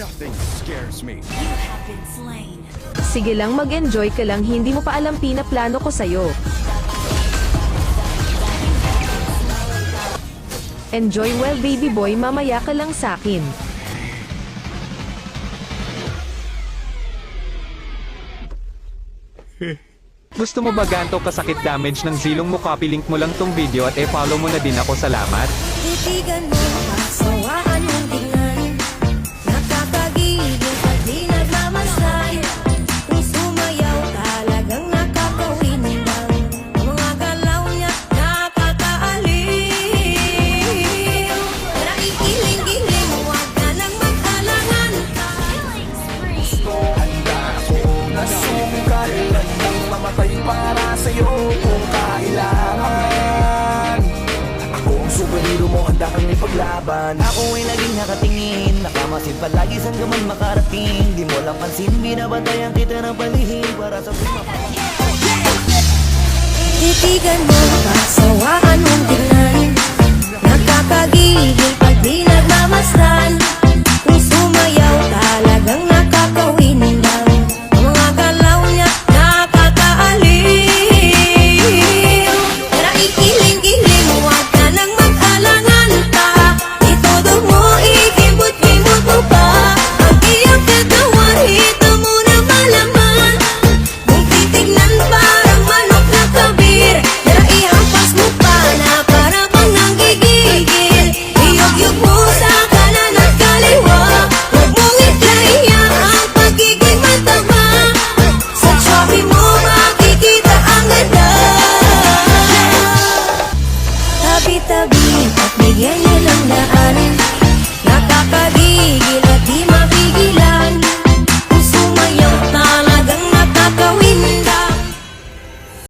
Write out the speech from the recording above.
Nothing scares me. You have been slain. Sige lang, mag-enjoy ka lang, hindi mo pa alam pinaplano ko sa'yo. Enjoy well baby boy, mamaya ka lang sa'kin. Gusto mo ba ganto kasakit damage ng zilong mo? Copy link mo lang tong video at e-follow mo na din ako. Salamat. Titigan mo, kasawaan mong tingnan. Nakakagigil pag di nagmamasdan. Kung sumayaw, talagang nakakawin lang. Ang mga galaw niya, nakakaaliw. Naikiling-giling, huwag ka nang magtalangan. Handa ako na sumugal ng mamatay para sa'yo kung kailangan. Ako ang superhero mo, handa kang ipaglaban. Ako ay laging nakatingin, nakamasid palagi saan ka man makarating. Di mo lang pansin, binabantayan kita ng palihim para sa Titigan mo, kasawaan mong tingnan. Nakakagigil pag di